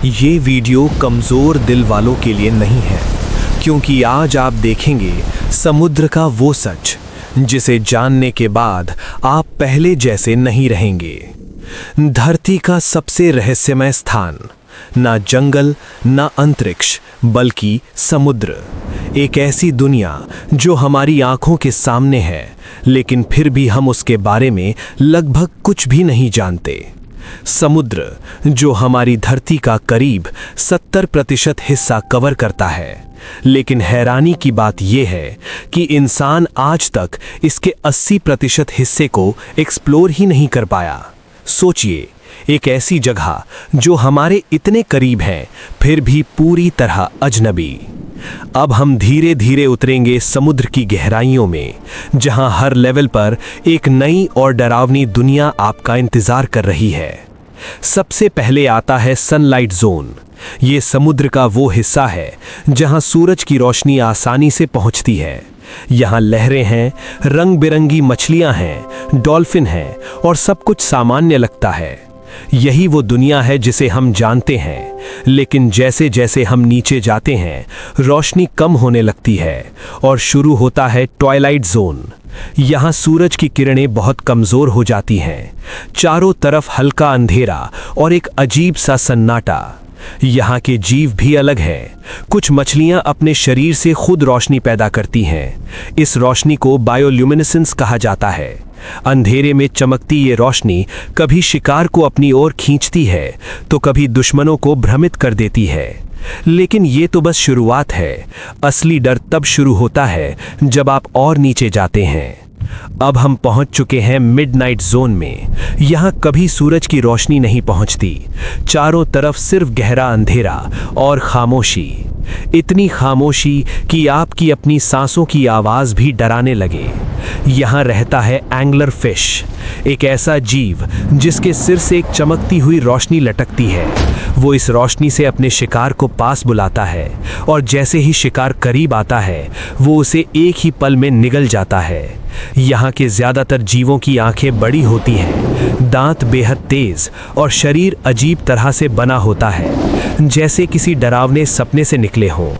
ये वीडियो कमज़ोर दिल वालों के लिए नहीं है, क्योंकि आज आप देखेंगे समुद्र का वो सच जिसे जानने के बाद आप पहले जैसे नहीं रहेंगे। धरती का सबसे रहस्यमय स्थान, ना जंगल ना अंतरिक्ष बल्कि समुद्र। एक ऐसी दुनिया जो हमारी आंखों के सामने है, लेकिन फिर भी हम उसके बारे में लगभग कुछ भी नहीं जानते। समुद्र जो हमारी धरती का करीब 70% हिस्सा कवर करता है, लेकिन हैरानी की बात यह है कि इंसान आज तक इसके 80% हिस्से को एक्सप्लोर ही नहीं कर पाया। सोचिए, एक ऐसी जगह जो हमारे इतने करीब है फिर भी पूरी तरह अजनबी। अब हम धीरे धीरे उतरेंगे समुद्र की गहराइयों में, जहां हर लेवल पर एक नई और डरावनी दुनिया आपका इंतजार कर रही है। सबसे पहले आता है सनलाइट जोन। ये समुद्र का वो हिस्सा है जहां सूरज की रोशनी आसानी से पहुंचती है। यहाँ लहरें हैं, रंग बिरंगी मछलियां हैं, डॉल्फिन हैं और सब कुछ सामान्य लगता है। यही वो दुनिया है जिसे हम जानते हैं, लेकिन जैसे जैसे हम नीचे जाते हैं रोशनी कम होने लगती है और शुरू होता है ट्वाइलाइट जोन। यहाँ सूरज की किरणें बहुत कमज़ोर हो जाती हैं, चारों तरफ हल्का अंधेरा और एक अजीब सा सन्नाटा। यहाँ के जीव भी अलग हैं। कुछ मछलियाँ अपने शरीर से खुद रोशनी पैदा करती हैं। इस रोशनी को बायोल्यूमिनेसेंस कहा जाता है। अंधेरे में चमकती ये रोशनी कभी शिकार को अपनी ओर खींचती है तो कभी दुश्मनों को भ्रमित कर देती है। लेकिन ये तो बस शुरुआत है। असली डर तब शुरू होता है जब आप और नीचे जाते हैं। अब हम पहुंच चुके हैं मिडनाइट जोन में। यहाँ कभी सूरज की रोशनी नहीं पहुंचती। चारों तरफ सिर्फ गहरा अंधेरा और खामोशी। इतनी खामोशी कि आपकी अपनी सांसों की आवाज़ भी डराने लगे। यहाँ रहता है एंगलर फिश, एक ऐसा जीव जिसके सिर से एक चमकती हुई रोशनी लटकती है। वो इस रोशनी से अपने शिकार को पास बुलाता है और जैसे ही शिकार करीब आता है वो उसे एक ही पल में निगल जाता है। यहाँ के ज़्यादातर जीवों की आंखें बड़ी होती हैं, दांत बेहद तेज और शरीर अजीब तरह से बना होता है, जैसे किसी डरावने सपने से निकले हों।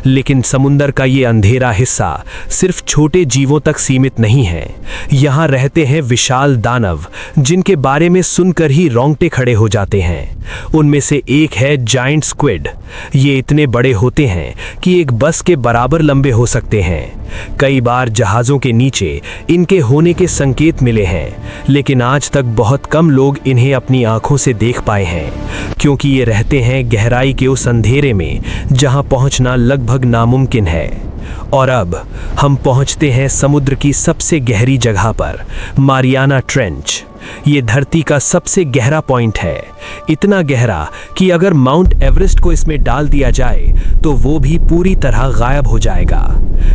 लेकिन समुंदर का ये अंधेरा हिस्सा सिर्फ छोटे जीवों तक सीमित नहीं है। यहाँ रहते हैं विशाल दानव, जिनके बारे में सुनकर ही रोंगटे खड़े हो जाते हैं। उनमें से एक है जायंट स्क्विड। ये इतने बड़े होते हैं कि एक बस के बराबर लंबे हो सकते हैं। कई बार जहाज़ों के नीचे इनके होने के संकेत मिले हैं, लेकिन आज तक बहुत कम लोग इन्हें अपनी आंखों से देख पाए हैं, क्योंकि ये रहते हैं गहराई के उस अंधेरे में जहां पहुंचना लगभग नामुमकिन है। और अब हम पहुंचते हैं समुद्र की सबसे गहरी जगह पर, मारियाना ट्रेंच। ये धरती का सबसे गहरा पॉइंट है, इतना गहरा कि अगर माउंट एवरेस्ट को इसमें डाल दिया जाए तो वो भी पूरी तरह गायब हो जाएगा।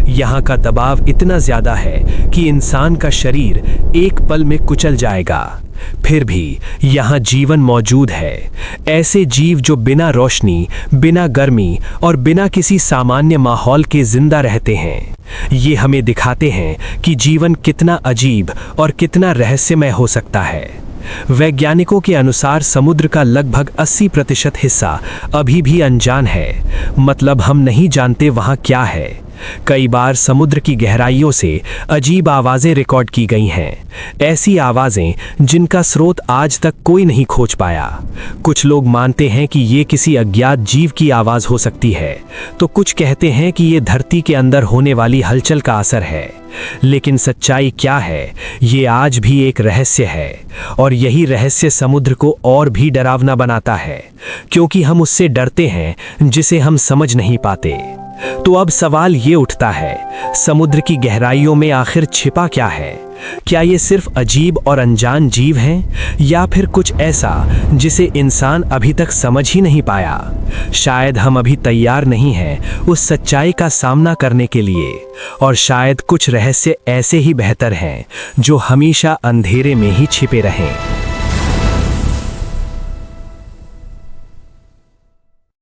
यहाँ का दबाव इतना ज़्यादा है कि इंसान का शरीर एक पल में कुचल जाएगा। फिर भी यहाँ जीवन मौजूद है, ऐसे जीव जो बिना रोशनी, बिना गर्मी और बिना किसी सामान्य माहौल के जिंदा रहते हैं। ये हमें दिखाते हैं कि जीवन कितना अजीब और कितना रहस्यमय हो सकता है। वैज्ञानिकों के अनुसार समुद्र का लगभग 80% हिस्सा अभी भी अनजान है, मतलब हम नहीं जानते वहाँ क्या है। कई बार समुद्र की गहराइयों से अजीब आवाज़ें रिकॉर्ड की गई हैं, ऐसी आवाज़ें जिनका स्रोत आज तक कोई नहीं खोज पाया। कुछ लोग मानते हैं कि ये किसी अज्ञात जीव की आवाज़ हो सकती है, तो कुछ कहते हैं कि ये धरती के अंदर होने वाली हलचल का असर है। लेकिन सच्चाई क्या है, ये आज भी एक रहस्य है, और यही रहस्य समुद्र को और भी डरावना बनाता है, क्योंकि हम उससे डरते हैं जिसे हम समझ नहीं पाते। तो अब सवाल ये उठता है, समुद्र की गहराइयों में आखिर छिपा क्या है? क्या ये सिर्फ अजीब और अनजान जीव हैं, या फिर कुछ ऐसा जिसे इंसान अभी तक समझ ही नहीं पाया? शायद हम अभी तैयार नहीं हैं उस सच्चाई का सामना करने के लिए, और शायद कुछ रहस्य ऐसे ही बेहतर हैं जो हमेशा अंधेरे में ही छिपे रहें।